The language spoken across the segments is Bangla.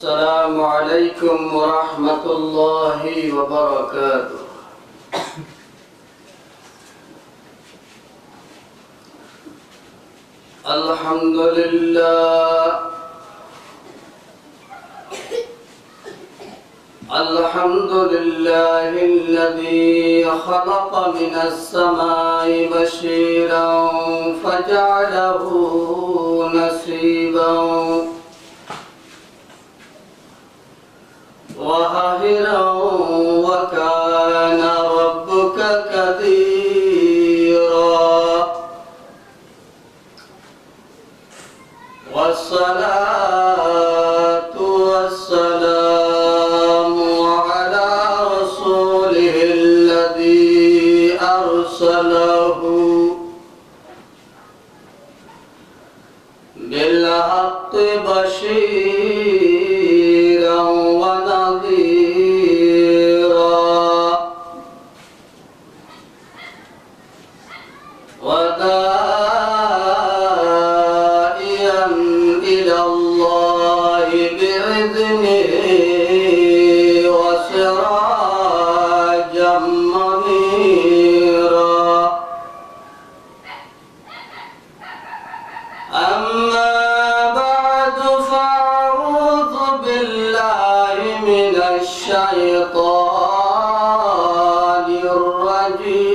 السلام عليكم ورحمة الله وبركاته. الحمد لله الذي خلق من السماء بشيرا فجعله نصيبا وهاهرا وكان ربك قديرا والصلاة والسلام على رسوله الذي أرسله بالحق بشيرا وداعيا إلى الله بإذنه وسراجا منيرا. أما بعد فأعوذ بالله من الشيطان الرجيم.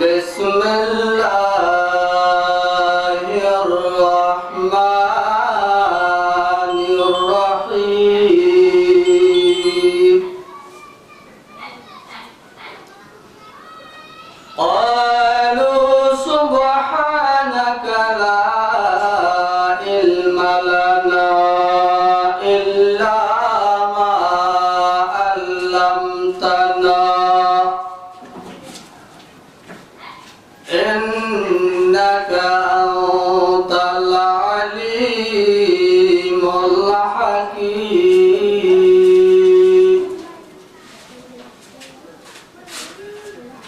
بسم الله الرحمن الرحيم. قالوا سبحانك لا علم لنا إلا ما علمتنا إنك أنت العليم الحكيم.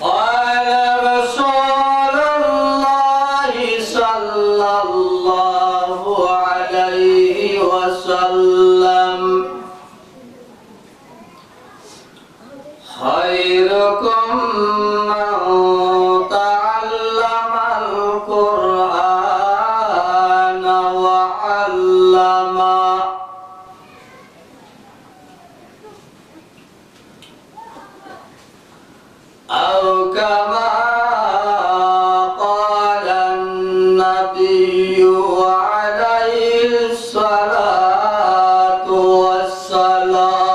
قال رسول الله صلى الله عليه وسلم خيركم من تعلم القرآن وعلمه. أو كما قال النبي عليه الصلاة والسلام.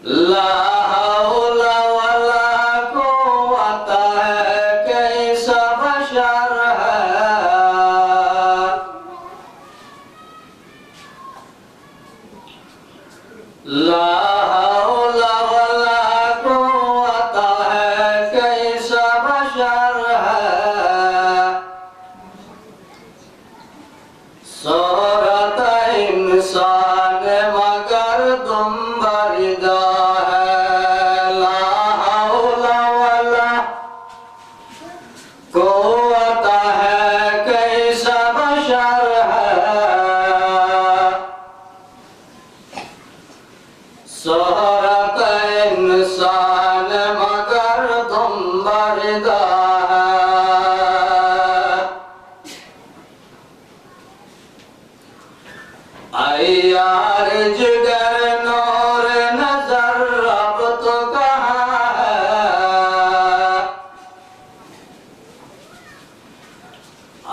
لا حول ولا قوة كيس بشر ہے. لا حول ولا قوة كيس بشر ہے. صورت انسان مگر تم بردہ ہے. لا حول ولا قوت کیس بشر ہے. صورت انسان مگر تم بردہ ہے. اے یار جگر نور نظر اب تو کہاں ہے.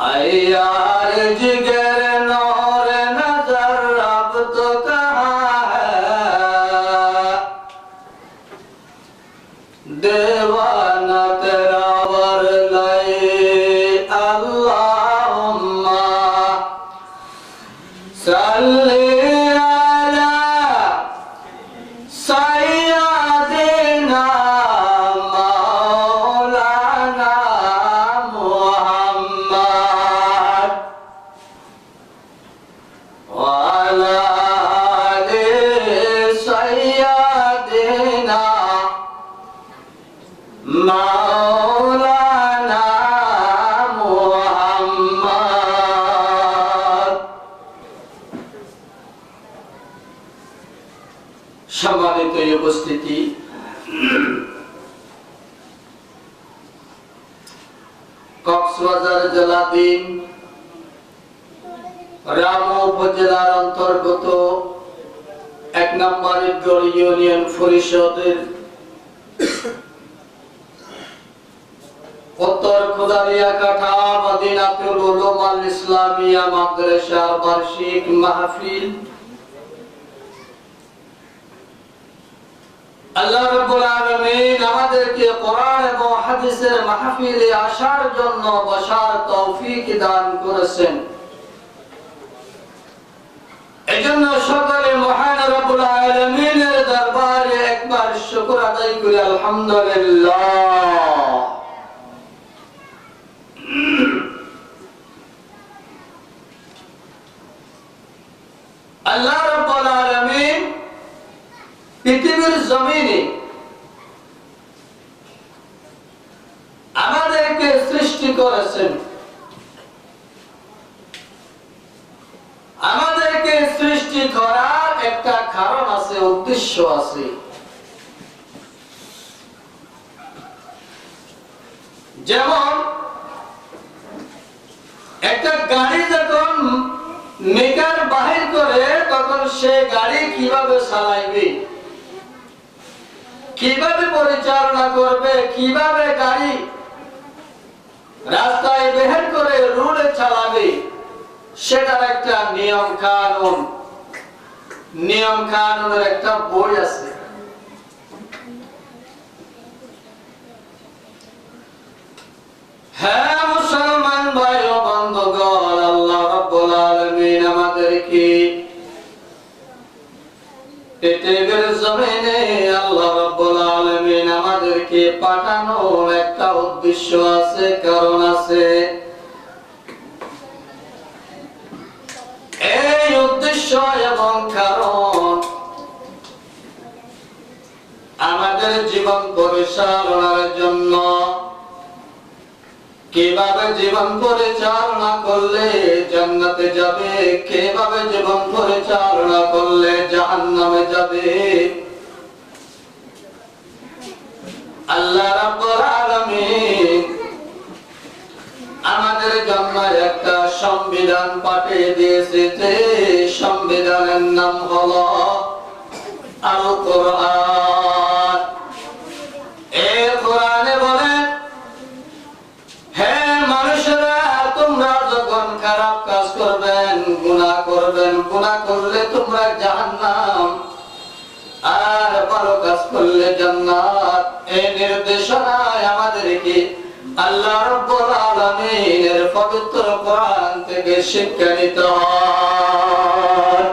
اے یار جگر نور نظر اب تو کہاں ہے. دیوانہ تیرا ور لے اللہم صلی علی سیدنا مولانا محمد وعلى آل سیدنا মাওলানা মুহাম্মদ। সম্মানিত উপস্থিতি, কক্সবাজার জেলাধীন রামু উপজেলার অন্তর্গত 1 নম্বর ঈদগাঁও ইউনিয়ন পরিষদের উত্তর খুদারিয়া কাঠা মদিনাতুল উলুম আল ইসলামিয়া মাদ্রাসার বার্ষিক মাহফিল আল্লাহ রাব্বুল আলামিন আমাদেরকে কোরআন এবং হাদিসের মাহফিলে আসার জন্য বসার তৌফিক দান করেছেন। এজন্য সকলে মহান রব্বুল আলামিনের দরবারে একবার শুকর আদায় করি আলহামদুলিল্লাহ। আল্লাহ রাব্বুল আলামিন পৃথিবীর জমিনে আমাদেরকে সৃষ্টি করেছেন। আমাদেরকে সৃষ্টি করার একটা কারণ আছে, উদ্দেশ্য আছে। যেমন একটা গাড়ি যখন মেকার বাহির করে তখন সে গাড়ি কিভাবে চালাইবে, কিভাবে পরিচালনা করবে, কিভাবে গাড়ি রাস্তায় বের করে রোডে চালাবে, সেটার একটা নিয়ম কানুনের একটা বই আছে। হ্যাঁ মুসলমান ভাই ও বন্ধুগণ, আল্লাহ রাব্বুল আলামিন আমাদেরকে পৃথিবীর জমিনে আল্লাহ রাব্বুল আলামিন আমাদেরকে পাঠানোর একটা উদ্দেশ্য আছে, কারণ আছে। এই উদ্দেশ্য এবং কারণ আমাদের জীবন পরিচালনার জন্য, কিভাবে জীবন পরিচালনা করলে জান্নাতে যাবে, কিভাবে জীবন পরিচালনা করলে জাহান্নামে যাবে, আল্লাহ রাব্বুল আলামিন আমাদের জন্য একটা সংবিধান পাঠিয়ে দিয়েছে। যে সংবিধানের নাম হলো আল কোরআন। এই কোরআনে বলে, হে মানুষেরা, তোমরা যখন খারাপ কাজ করবেন, গুনাহ করবেন, গুনাহ করলে তোমরা জাহান্নাম, আর ভালো কাজ করলে জান্নাত। এই নির্দেশনায় আমাদেরকে আল্লাহ রাব্বুল আলামিনের পবিত্র কোরআন থেকে শিক্ষা নিতে হয়।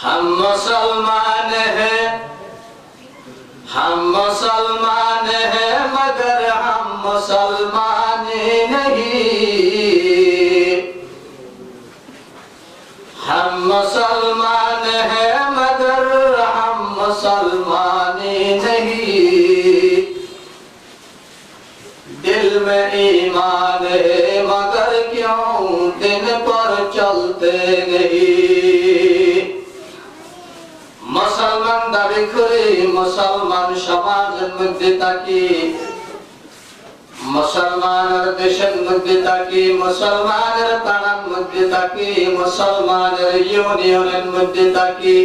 हम मुसलमान हैं मगर हम मुसलमान नहीं। हम मुसलमान हैं मगर हम मुसलमान नहीं। दिल में ईमान है मगर क्यों दिन पर चलते नहीं। मुसलमान दाबी करी मुसलमान समाजेर मध्य थाकी, मुसलमानेर देशेर मध्य थाकी, मुसलमानेर पाड़ार मध्य थाकी, मुसलमानेर इउनियनेर मध्य थाकी,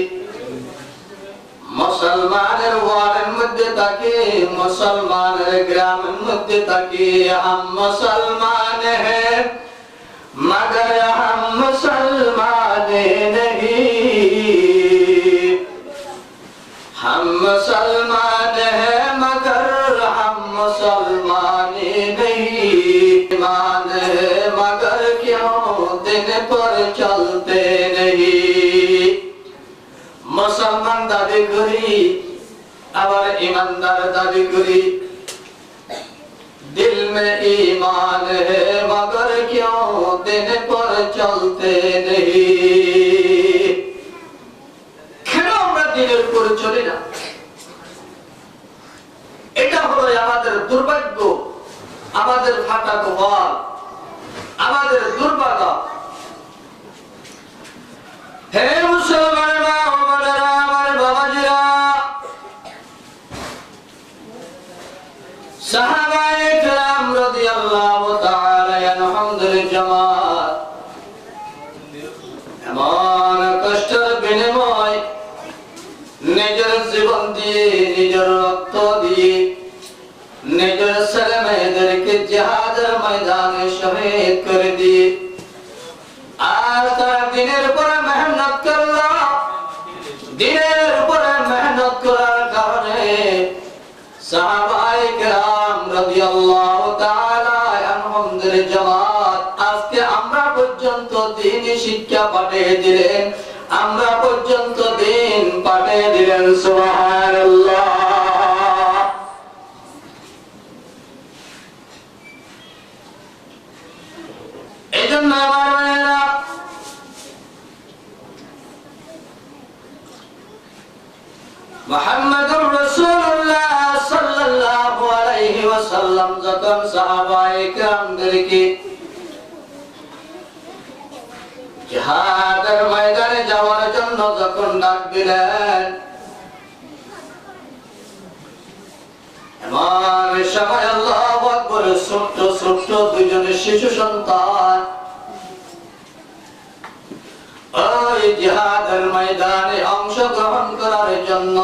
मुसलमानेर वार्डेर मध्य थाकी, मुसलमानेर ग्रामेर मध्य थाकी। हम मुसलमान हैं मगर हम मुसलमान नहीं। हम मुसलमान हैं मगर हम मुसलमान नहीं। ईमान है मगर क्यों दिन पर चलते नहीं। मुसलमान दाबी करी आबार ईमानदार दाबी करी। दिल में ईमान है मगर क्यों दिन पर चलते नहीं। दिलेर উপর চলি না, হলো আমাদের দুর্ভাগ্য, আমাদের ফাটা কপাল, আমাদের দুর্ভাগ্য। হে মুসলমানেরা, আমার বাবাজিরা, সাহাবায়ে কেরাম রাদিয়াল্লাহু তাআলা আনহুমদের জামাত এমন কষ্টের বিনিময় নিজের জীবন দিয়ে, নিজের রক্ত দিয়ে, নিজের ছেলে মেয়েদেরকে জিহাদের ময়দানে শহীদ করে দিয়ে, আর তারা দিনের উপরে মেহনত করল। দিনের উপরে মেহনত করার কারণে সাহাবায়ে কেরাম রাদিয়াল্লাহু তাআলা আনহুমদের জামাত আজকে আমরা পর্যন্ত দ্বীনি শিক্ষা পাঠিয়ে দিলেন, আমরা পর্যন্ত দ্বীন পাঠিয়ে দিলেন। সুবহানাল্লাহ। এজন্য আমার ভাইয়েরা, মুহাম্মদুর রাসূলুল্লাহ সাল্লাল্লাহু আলাইহি ওয়াসাল্লাম যখন সাহাবায়ে কেরামদেরকে জিহাদের ময়দানে যাওয়ার জন্য যখন ডাক দিলেন, এমন সময় আল্লাহু আকবার, ছোট্ট ছোট্ট দুইজন শিশু সন্তান ওই জিহাদের ময়দানে অংশগ্রহণ করার জন্য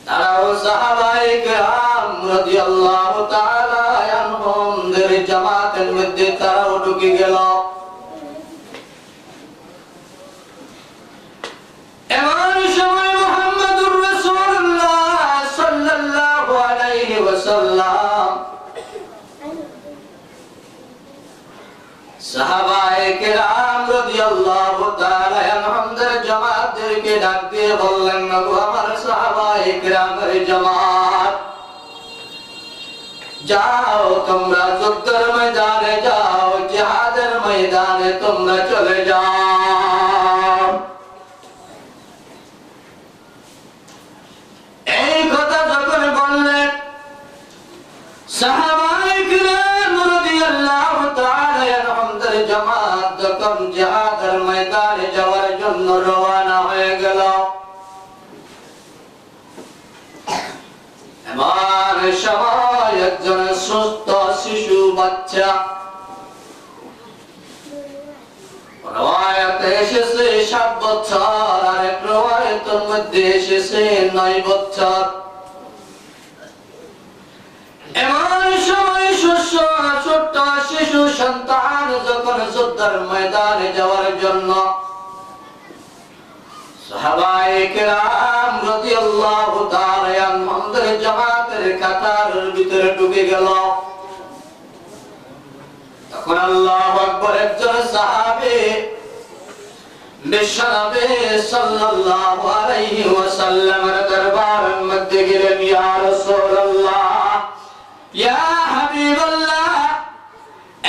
তারাও সাহাবায়ে কেরাম রাদিয়াল্লাহু তাআলা আনহুমদের জামাতের মধ্যে তারাও ঢুকে গেল। এমন সময় মুহাম্মদুর রাসূলুল্লাহ সাল্লাল্লাহু আলাইহি ওয়াসাল্লাম সাহাবায়ে কেরাম রাদিয়াল্লাহু তাআলা আনহুমদের জামাতদেরকে ডাক দিয়ে বললেন, গো আমার সাহাবায়ে কেরামের জামাত, যাও তোমরা যুদ্ধের ময়দানে যাও, জিহাদের ময়দানে তোমরা চলে যাও। এই কথা যখন বললেন, সাহাবায়ে কেরাম রাদিয়াল্লাহু তাআলা আনহুমদের জামাত যখন জিহাদের ময়দানে যাওয়ার জন্য রওনা হয়ে গেল, এমন সময় একজন সুস্থ শিশু বাচ্চা, রওয়ায়াতে এসেছে 7 বছর, আর এক রওয়ায়াতের মধ্যে এসেছে 9 বছর, এমন সময় ছোট্ট শিশু সন্তান যখন যুদ্ধের ময়দানে যাওয়ার জন্য সাহাবায়ে কেরাম রাদিয়াল্লাহু তাআলা আনহুমদের জামাতের কাতারের ভিতরে ঢুকে গেল, তখন আল্লাহু আকবার, একজন সাহাবী বিশ্বনবী সাল্লাল্লাহু আলাইহি ওয়াসাল্লামের দরবারের মধ্যে গেলেন। ইয়া রাসূলুল্লাহ, ইয়া হাবিবাল্লাহ,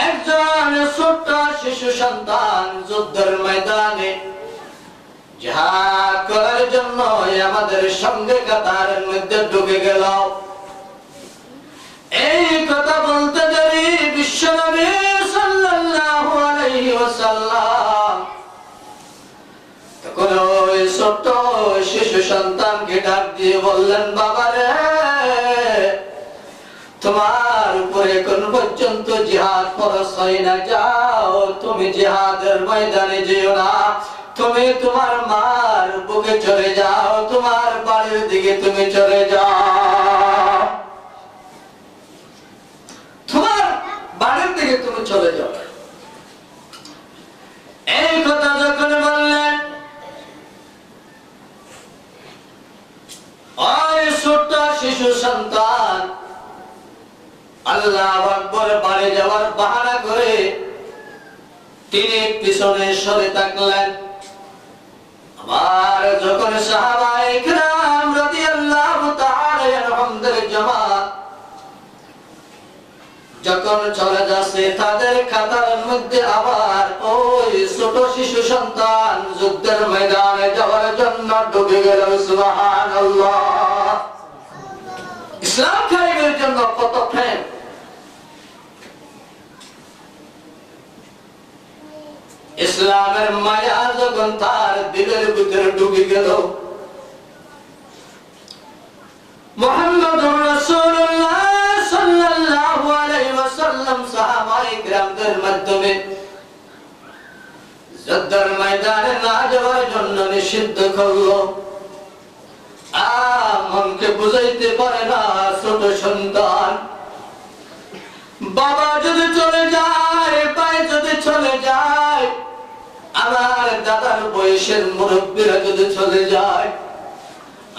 একজন ছোট্ট শিশু সন্তান যুদ্ধের ময়দানে জিহাদ করার জন্য আমাদের সঙ্গে কাতারের মধ্যে ঢুকে গেল। এই কথা বলতে দেরি বিশ্বনবী সাল্লাল্লাহু আলাইহি ওয়াসাল্লাম তখন ওই ছোট্ট শিশু সন্তানকে ডাক দিয়ে বললেন, বাবারে, তোমার উপরে কোন পর্যন্ত জিহাদ ফরজ হয় না, যাও তুমি জিহাদের ময়দানে যেও না, তুমি তোমার মার বুকে চলে যাও, তোমার বাড়ির দিকে তুমি চলে যাও, তোমার বাড়ির দিকে তুমি চলে যাও। এই কথা যখন বললেন, ওই ছোট্ট শিশু সন্তান আল্লাহু আকবার বাড়ি যাওয়ার বাহানা করে তিনি পিছনে সরে থাকলেন। আবার যখন সাহাবায়ে কেরাম রাদিয়াল্লাহু তাআলা আনহুমদের জামাত যখন চলে যাচ্ছে, তাদের কাতারের মধ্যে আবার ওই ছোট শিশু সন্তান যুদ্ধের ময়দানে যাওয়ার জন্য ডুবে গেল। সুবহানাল্লাহ। ইসলাম কায়েমের জন্য কত প্রেম। ইসলামের মায়া যখন তার দিলের ভিতরে ঢুকে গেল, মুহাম্মদুর রাসূলুল্লাহ সাল্লাল্লাহু আলাইহি ওয়াসাল্লাম সাহাবায়ে কিরামদের মাধ্যমে যুদ্ধের ময়দানে না যাওয়ার জন্য নিষিদ্ধ করলো। মনকে বুঝাইতে পারে না ছোট সন্তান, বাবা যদি চলে যায়, ভাই যদি চলে যায়, আমার দাদার বয়সের মুরব্বীরা যদি চলে যায়,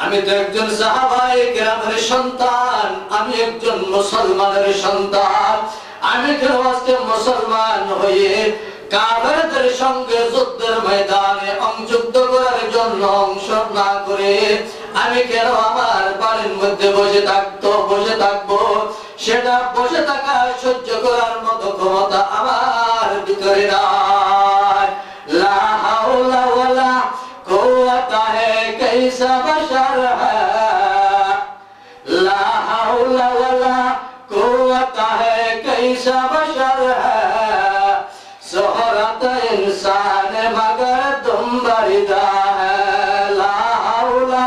আমি তো একজন সাহাবায়ে কেরামের সন্তান, আমি একজন মুসলমানের সন্তান, আমি কেন আজকে মুসলমান হয়ে কাফেরদের সঙ্গে যুদ্ধের ময়দানে অংশযুদ্ধ করার জন্য অংশ না করে আমি কেন আমার বাড়ির মধ্যে বসে থাকবো? সেটা বসে থাকা সহ্য করার মতো ক্ষমতা আমার ভিতরে নাই। লা হাওলা ওয়ালা কুওয়াতা হে কাইসা বাশার হ্যায়, লা হাওলা ওয়ালা কুওয়াতা হে কাইসা বাশার হ্যায়, শোহরত ইনসান মगर तुम बरिदा है, ला हाउला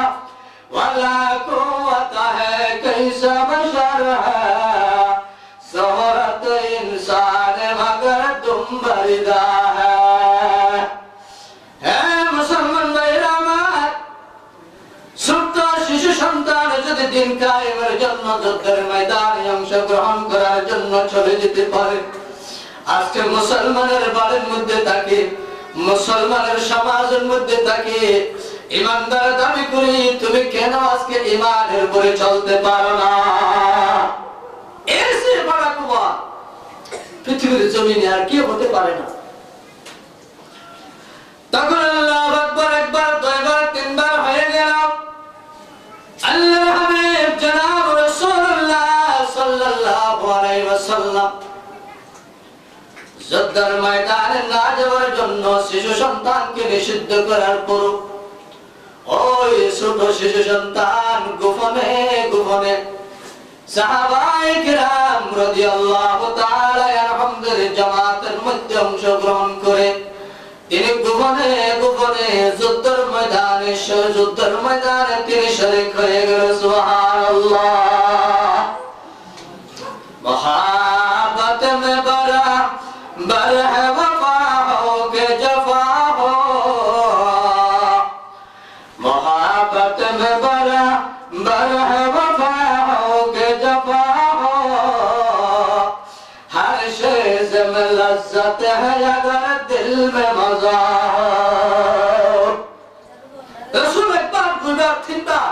वला कुव्वता है कैसा बशर है, शोहरत इंसान मगर तुम बरिदा है। मुसलमान भाइरा আমার, ছোট্ট শিশু সন্তান যদি দিন কায়েমের জন্য যুদ্ধের ময়দানে অংশগ্রহণ করার জন্য চলে যেতে পারে, আজকে মুসলমানের বাড়ির মধ্যে থাকে, মুসলমানের সমাজের মধ্যে থাকে, ইমানদার দাবি করি, তুমি কেন আজকে ইমানের উপরে চলতে পারো না? এর চেয়ে বড় কুবা পৃথিবীর জমিনে আর কি হতে পারে না। তখন আল্লাহু আকবার একবার, দুইবার, তিনবার হয়ে গেল। আল্লাহর হাবিব জনাব রাসূলুল্লাহ সাল্লাল্লাহু আলাইহি ওয়াসাল্লাম যুদ্ধের ময়দানে না যাওয়ার জন্য শিশু সন্তানকে নিষিদ্ধ করার পর ওই ছোট শিশু সন্তান গোপনে গোপনে সাহাবায়ে কিরাম রাদিয়াল্লাহু তাআলা আনহুমদের জামাতের মধ্যে অংশগ্রহণ করে তিনি গোপনে গোপনে যুদ্ধের ময়দানে তিনি শরীক হয়ে গেল। সুবহানাল্লাহ। मोहब्बत में बराबर है वफा हो के जफा हो, मोहब्बत में बराबर है वफा हो के जफा हो, हर चीज में लज्जत है अगर दिल में मजा हो। रसूल একবার, দুইবার, তিনবার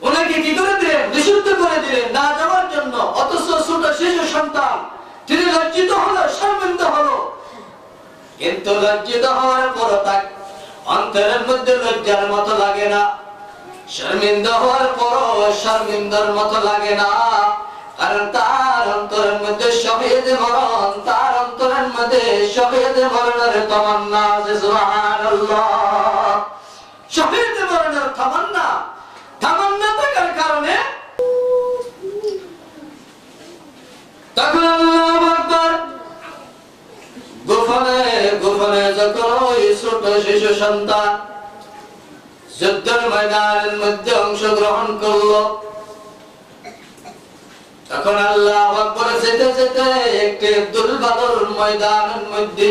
ওনাকে কি করে দিলেন? নিষিদ্ধ করে দিলেন না যাওয়ার জন্য। অথচ ছোট শিশু সন্তান তিনি লজ্জিত হলো, শর্মিন্দা হলো। কিন্তু লজ্জিত হওয়ার পর তার অন্তরের মধ্যে লজ্জার মতো লাগে না, শর্মিন্দা হওয়ার পর শর্মিন্দার মতো লাগে না, কারণ তার অন্তরের মধ্যে শহীদ মরণ, তার অন্তরের মধ্যে শহীদ মরণের তামান্না আছে। সুবহানাল্লাহ। শহীদ মরণের তামান্না থাকার কারণে তখন আল্লাহু আকবার গোপনে গোপনে যখন ওই ছোট শিশু সন্তান যুদ্ধের ময়দানের মধ্যে অংশগ্রহণ করলো, তখন আল্লাহু আকবার যেতে যেতে একটি দুলবাদর ময়দানের মধ্যে,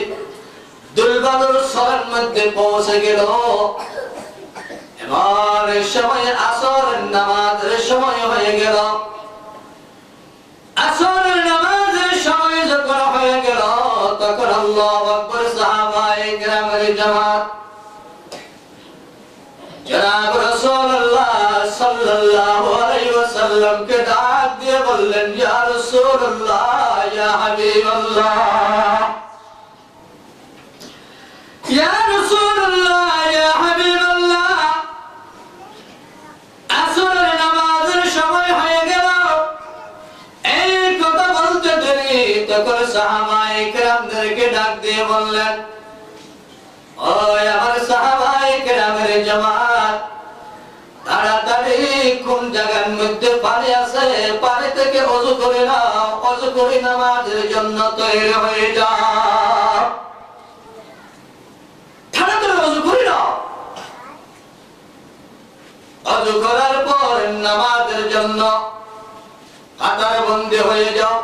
দুলবাদর সরের মধ্যে পৌঁছে গেল। এমন সময় আসরের নামাজের সময় হয়ে গেল। আসরের নামাজের সময় যখন হয়ে গেল, তখন আল্লাহু আকবার সাহাবায়ে কিরামের জামাত জনাব রাসূলুল্লাহ সাল্লাল্লাহু আলাইহি ওয়াসাল্লামকে ডাক দিয়ে বললেন, ইয়া রাসূলুল্লাহ, ইয়া হাবিবাল্লাহ, ইয়া রাসূলুল্লাহ, ইয়া হাবিবাল্লাহ, আসরের নামাজের সময় হয়ে গেল। এই কথা বলতে দেরি তখন সাহাবায়ে কেরামদেরকে ডাক দিয়ে বললেন, ও আমার সাহাবায়ে কেরাম জামাত তাড়াতাড়ি কোন জায়গার মধ্যে পানি আছে পানি থেকে ওযু করে নাও, ওযু করে নামাজের জন্য তৈরি হয়ে যাও। তাড়াতাড়ি ওযু করে নাও, ওযু করার পর নামাজের জন্য কাতার বন্দী হয়ে যাও।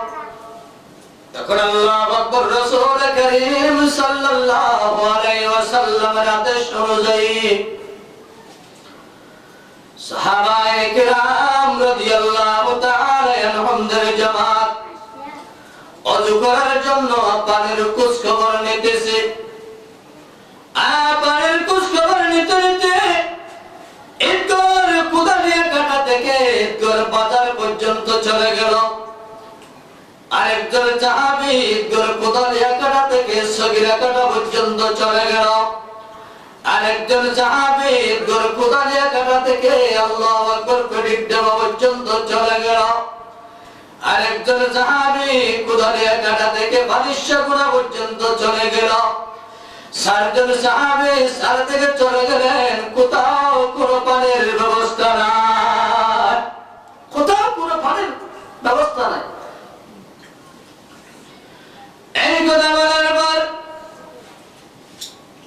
তখন আল্লাহু আকবার রাসূল করিম সাল্লাল্লাহু আলাইহি ওয়াসাল্লামের আদেশ অনুযায়ী সাহাবায়ে কিরাম রাদিয়াল্লাহু তাআলা আনহুমদের জামাত ওযু করার জন্য পানির খোঁজ খবর নিতেছে। পানির খোঁজ খবর নিতে নিতে ঈদগার কুদালিয়া কাটা থেকে ঈদগার বাজার পর্যন্ত চলে গেল। আরেকজন সাহাবী ঈদগার কুদালিয়া কাটা থেকে সগীরা কাটা পর্যন্ত চলে গেল। আরেকজন সাহাবী ঈদগার কুদালিয়া কাটা থেকে আল্লাহু আকবার ফটিক দেওয়া পর্যন্ত চলে গেল। আরেকজন সাহাবী কুদালিয়া কাটা থেকে বালিশগুনা পর্যন্ত চলে গেল। চারজন সাহাবী সার থেকে চলে গেলেন, কোথাও কোনো পানির ব্যবস্থা নাই, কোথাও কোনো পানির ব্যবস্থা নাই। এই কথা বলার পর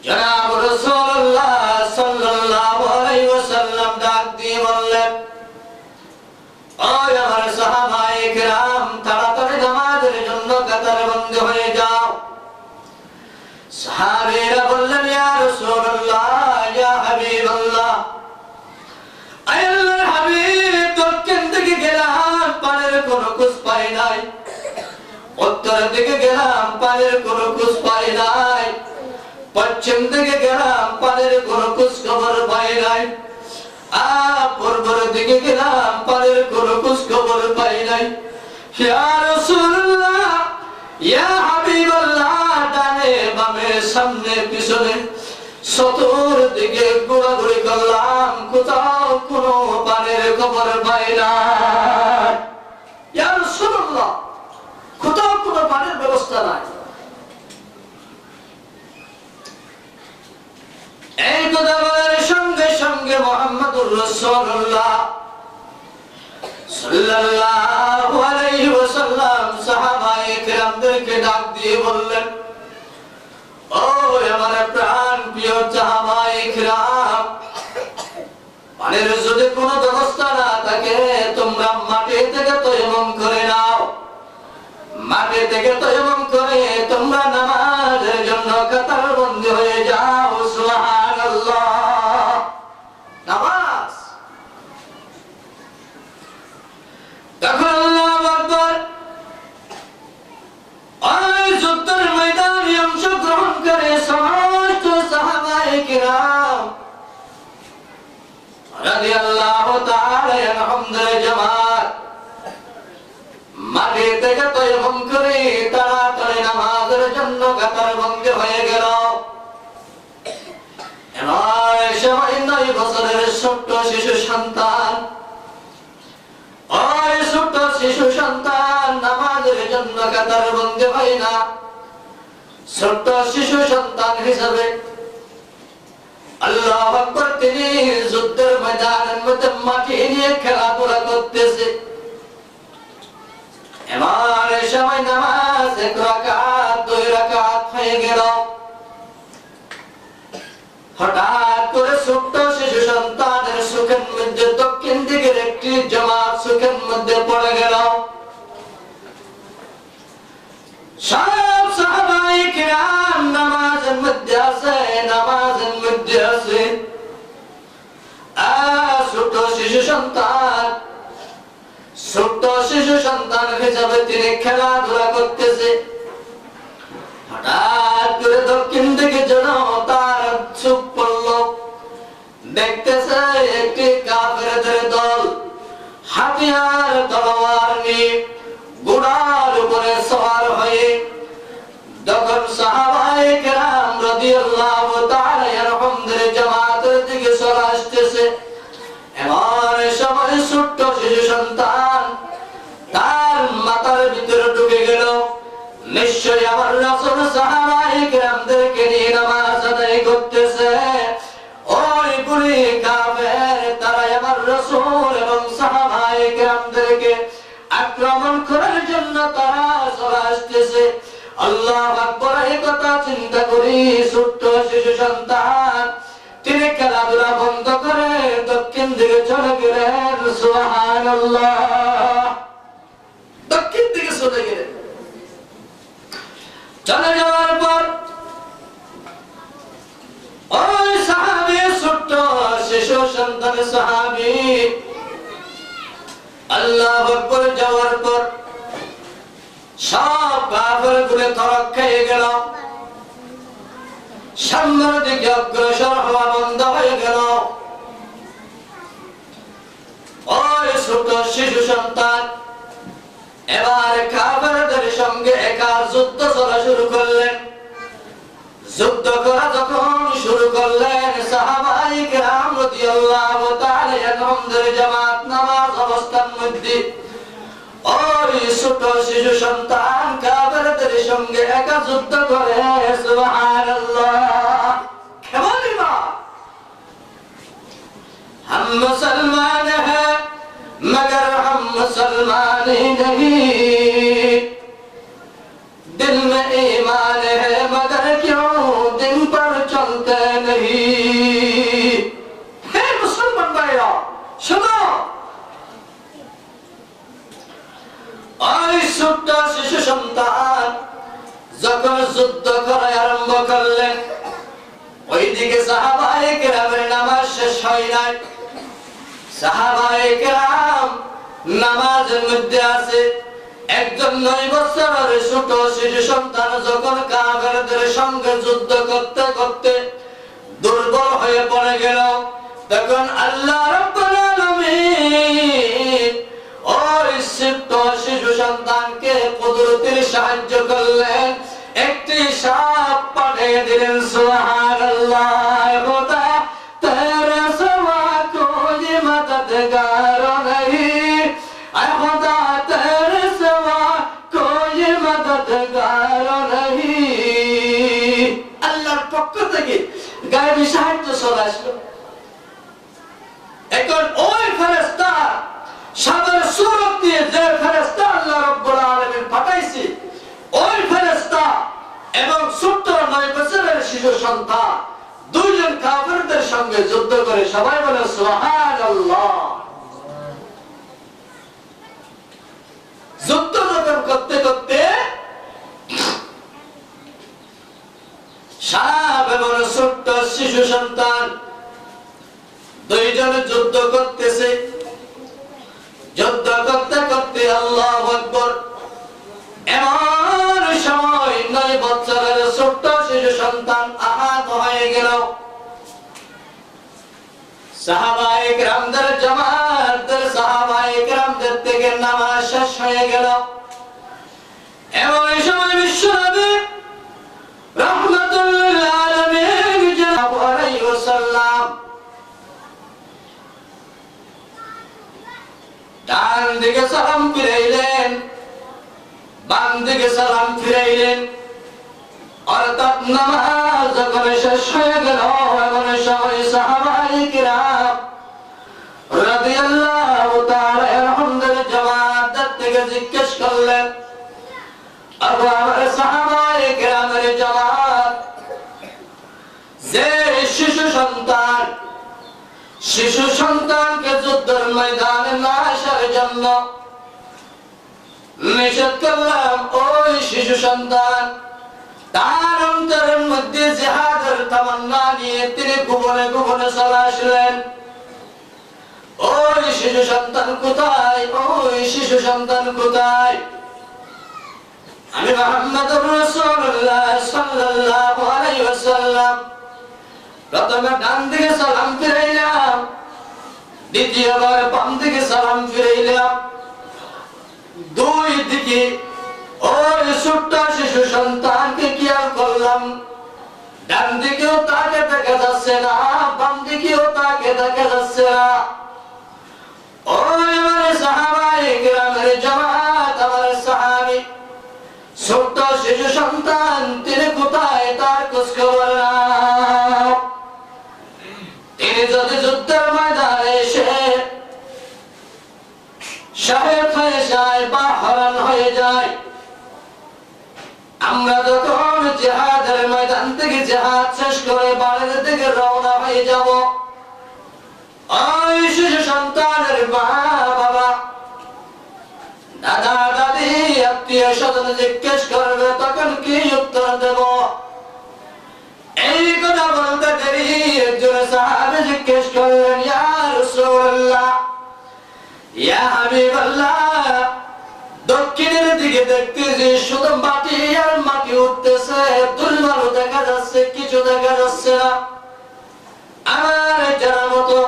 জনাব রাসূলুল্লাহ সাল্লাল্লাহু আলাইহি ওয়াসাল্লাম ডাক দিয়ে বললেন, ও আমার সাহাবায়ে কিরাম, তাড়াতাড়ি নামাজের জন্য কাতারবন্দি হয়ে যাও। সাহাবীরা বললেন, ইয়া রাসূলুল্লাহ, ইয়া হাবিবাল্লাহ, আয় আল্লাহর হাবিব, দক্ষিণ দিকে গেলাম পানির কোনো খোঁজ পাই নাই, উত্তর দিকে গেলাম পানির কোনো খোঁজ পাই নাই, পশ্চিম দিকে গেলাম পানির কোনো খোঁজ খবর পাই নাই, পূর্বের দিকে গেলাম পানির কোনো খোঁজ খবর পাই নাই। ইয়া রাসূলুল্লাহ, ইয়া হাবিবাল্লাহ, ডানে বামে সামনে পিছনে চতুর্দিকে ঘোরাঘুরি করলাম, কোথাও কোনো পানির খবর পাই না। ইয়া রাসূলুল্লাহ, কোথাও কোনো পানির ব্যবস্থা নাই। এই কথা বলার সঙ্গে সঙ্গে মুহাম্মদুর রাসূলুল্লাহ সাল্লাল্লাহু আলাইহি ওয়াসাল্লাম সাহাবায়ে কিরামদেরকে ডাক দিয়ে বললেন, ও আমার প্রাণ প্রিয় সাহাবায়ে কিরাম, পানির যদি কোনো ব্যবস্থা না থাকে তোমরা মাটি থেকে তায়াম্মুম করে নাও, মাটি থেকে তায়াম্মুম করে তোমরা নামাজের জন্য কাতারবন্দি হয়ে যাও। সুবহানাল্লাহ। নামাজ তখন আল্লাহু আকবার, ওই যুদ্ধের ময়দানে অংশগ্রহণ করে সমস্ত সাহাবায়ে কিরাম রাদিয়াল্লাহু তাআলা আনহুমদের জামাত মাটি থেকে তায়াম্মুম করে তাড়াতাড়ি নামাজের জন্য কাতারবন্দি হয়ে গেল। এবার সময় 9 বছরের ছোট্ট শিশু সন্তান, ওই ছোট্ট শিশু সন্তান নামাজের জন্য কাতারবন্দি হয় না। ছোট্ট শিশু সন্তান হিসাবে আল্লাহু আকবার, তিনি যুদ্ধের ময়দানের মধ্যে মাটি নিয়ে খেলাধুলা করতেছে। এবার সময় নামাজ 1 রাকাত 2 রাকাত হয়ে গেল। হঠাৎ করে ছোট্ট শিশু সন্তানের চোখের মধ্যে দক্ষিণ দিকের একটি জামাত চোখের মধ্যে পড়ে গেল। সব সাহাবায়ে কিরাম নামাজের মধ্যে আছে, নামাজের মধ্যে আছে। ছোট্ট শিশু সন্তান, ছোট্ট শিশু সন্তান হিসাবে তিনি খেলাধুলা করতেছে। হঠাৎ করে দক্ষিণ দিকে যেন তার চোখ পড়ল, দেখতেছে একটি কাফেরদের দল হাতিয়ার তলোয়ার নিয়ে ঘোড়ার উপরে সওয়ার হয়ে যখন সাহাবায়ে কেরাম রাদিয়াল্লাহু তাআলা আনহুমদের জামাতের দিকে চলে আসতেছে, এমন সময় ছোট্ট শিশু সন্তান তার মাথার ভিতরে ঢুকে গেল, নিশ্চয়ই আমার রাসূল সাহাবায়ে কেরামদেরকে নিয়ে নামাজ আদায় করতেছে। ওই সন্তান, তিনি খেলাধুলা বন্ধ করে দক্ষিণ দিকে চলে গেলেন। সুবহানাল্লাহ, দক্ষিণ দিকে চলে গেলেন। চলে যাওয়ার পর ওই সাহাবী, ছোট্ট শিশু সন্তান সাহাবী, আল্লাহু আকবার যাওয়ার পর সব কাফের গুলো তরক খেয়ে গেল, সামনের দিকে অগ্রসর হওয়া বন্ধ হয়ে গেল। ওই ছোট শিশু সন্তান এবার কাফেরদের সঙ্গে একা যুদ্ধ করা শুরু করলেন। যুদ্ধ করা যখন শুরু করলেন, সাহাবায়ে কেরাম রাদিয়াল্লাহু তাআলা আনহুদের জামাত নামাজ অবস্থার মধ্যে ওই ছোট শিশু সন্তান কাফেরদের সঙ্গে একা যুদ্ধ করে। সুবহানাল্লাহ, কেমন ইমান! हम मुसलमान हैं मगर हम मुसलमान ही नहीं, दिल में ईमान है मगर क्यों दिन पर चलते नहीं। हे मुसलमान भाइयों, सुनो, ওই ছোট্ট শিশু সন্তান যখন যুদ্ধ করা আরম্ভ করলেন, ওইদিকে সাহাবায়ে কেরামের নামাজ শেষ হয় নাই। সাহাবায়ে কেরাম নামাজের মধ্যে আছে। একজন 9 বছরের ছোট শিশু সন্তান যখন কাফেরদের সঙ্গে যুদ্ধ করতে করতে দুর্বল হয়ে পড়ে গেল, তখন আল্লাহ রাব্বুল আলামিন ওই ছোট শিশু সন্তানকে কুদরতের সাহায্য করলেন, একটি সাপ পাঠিয়ে দিলেন। সুবহানাল্লাহ, খোদা তেরে সিওয়া কোই মদদগার नहीं, খোদা তেরে সিওয়া কোই মদদগার नहीं। আল্লাহর পক্ষ থেকে গায়েবী সাহায্য চলে আসলো। এখন ওই ফেরেশতা সাদের সূরত দিয়ে যে ফেরেশতা আল্লাহ রাব্বুল আলামিন পাঠাইছে, ওই ফেরেশতা এবং ছোট্ট 9 বছরের শিশু সন্তান দুইজন কাফেরদের সঙ্গে যুদ্ধ করে। সবাই বলে সুবহানাল্লাহ। যুদ্ধ যখন করতে করতে সাপ এবং ছোট্ট শিশু সন্তান দুইজনে যুদ্ধ করতেছে। যুদ্ধ করতে করতে আল্লাহু আকবার, এমন সময় 9 বছরের ছোট্ট শিশু সন্তান আহত হয়ে গেল। সাহাবায়ে কেরামদের জামাতের সাহাবায়ে কেরামদের থেকে নামাজ শেষ হয়ে গেল। এমন সময় বিশ্বনবী রাহমাতুল লিল আলামিন সাল্লাল্লাহু আলাইহি ওয়াসাল্লাম ডান দিকে সালাম ফিরাইলেন, বাম দিকে সালাম ফিরাইলেন। অর্থাৎ নামাজ যখন শেষ হয়ে গেল, এমন সময় সাহাবায়ে কেরাম রাদিয়াল্লাহু তাআলা আনহুদের জামাত থেকে জিজ্ঞেস করলেন, আবু আমার সাহাবায়ে কেরামের জামাত, যে শিশু সন্তানকে যুদ্ধের ময়দানে না আসার জন্য নিষেধ করলাম, ওই শিশু সন্তান তার অন্তরের মধ্যে জিহাদের তামান্না নিয়ে তিনি গোপনে গোপনে চলে আসলেন। ওই শিশু সন্তান কোথায়? ওই শিশু সন্তান কোথায়? আমি মুহাম্মদুর রাসূলুল্লাহ সাল্লাল্লাহু আলাইহি ওয়াসাল্লাম প্রথমে ডান দিকে সালাম ফিরাইলাম, দ্বিতীয়বার বাম দিকে সালাম ফিরাইলাম। দুই দিকে ওই ছোট্ট শিশু সন্তানকে খেয়াল করলাম, ডান দিকেও তাকে দেখা যাচ্ছে না, বাম দিকেও তাকে দেখা যাচ্ছে না। ওই আমার সাহাবায়ে কেরামের জামাত, আমার সাহাবী ছোট্ট শিশু সন্তান তিনি কোথায় তার খোঁজ খবর নাও। তিনি যদি যুদ্ধের ময়দানে এসে শহীদ হয়ে যায় বা হরণ হয়ে যায়, আমরা যখন জিহাদের যুদ্ধের ময়দান থেকে জিহাদ শেষ করে বাড়ির দিকে রওনা হয়ে যাব। ওই শিশু সন্তানের মা বাবা দাদা দাদি আত্মীয় স্বজন জিজ্ঞেস করবে তখন কি উত্তর দেব? এই কথা বলতে দেরি একজন সাহাবী জিজ্ঞেস করলেন, ইয়া রাসূলুল্লাহ, ইয়া হাবিবাল্লাহ, দক্ষিণের দিকে দেখতেছি শুধু মাটি আর মাটি উঠতেছে, দুলবালু দেখা যাচ্ছে, কিছু দেখা যাচ্ছে না। আমার জানার মতো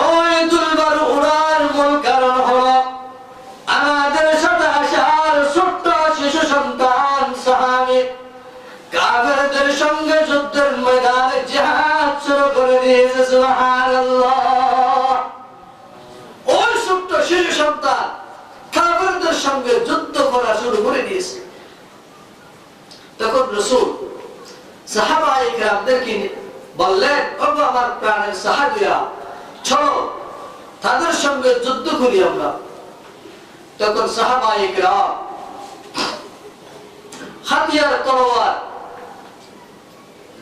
ওই দুলবালু উড়ার মূল কারণ হলো আমাদের সাথে আসার ছোট্ট শিশু সন্তান সাহাবী কাফেরদের সঙ্গে যুদ্ধের ময়দানে জিহাদ শুরু করে দিয়েছে। সুবহানাল্লাহ। ওই ছোট্ট শিশু সন্তান কাফেরদের সঙ্গে যুদ্ধ করা শুরু করে দিয়েছে। তখন রাসূল সাহাবায়ে কেরামদেরকে বললেন, ওগো আমার প্রাণের সাহাবীরা, চলো তাদের সঙ্গে যুদ্ধ করি আমরা। তখন সাহাবায়ে কেরাম হাতিয়ার তলোয়ার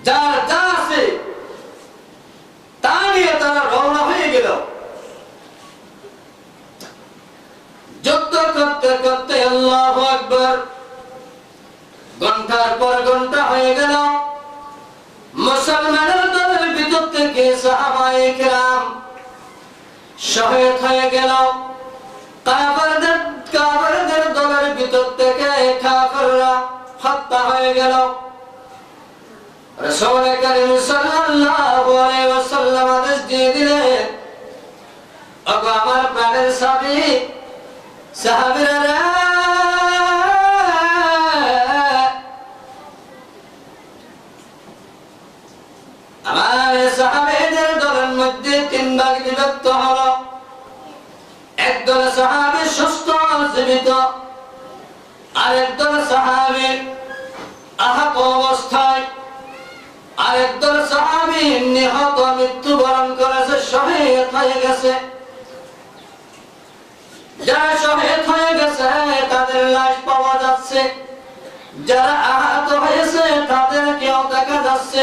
যার যা আছে তা নিয়ে তারা রওনা হয়ে গেল। যুদ্ধ করতে করতে আল্লাহু আকবার, ঘন্টার পর ঘন্টা হয়ে গেল। মুসলমানের দলের ভিতর থেকে সাহাবায়ে কেরাম শহীদ হয়ে গেল। কাফেরদের দলের ভিতর থেকে কাফেররা হত্যা হয়ে গেল। রাসূল কারীম সাল্লাল্লাহু আলাইহি ওয়াসাল্লাম আদেশ দিয়ে দিলেন, ওগো আমার প্রাণের সাহাবীরা, আমার সাহাবীদের দলের মধ্যে তিন ভাগ বিভক্ত হলো। একদল সাহাবী সুস্থ জীবিত, আরেকদল সাহাবী আহত অবস্থায়, আরেকদল সাহাবী নিহত, মৃত্যুবরণ করেছে, শহীদ হয়ে গেছে। যারা শহীদ হয়ে গেছে তাদের লাশ পাওয়া যাচ্ছে, যারা আহত হয়েছে তাদের কেউ দেখা যাচ্ছে।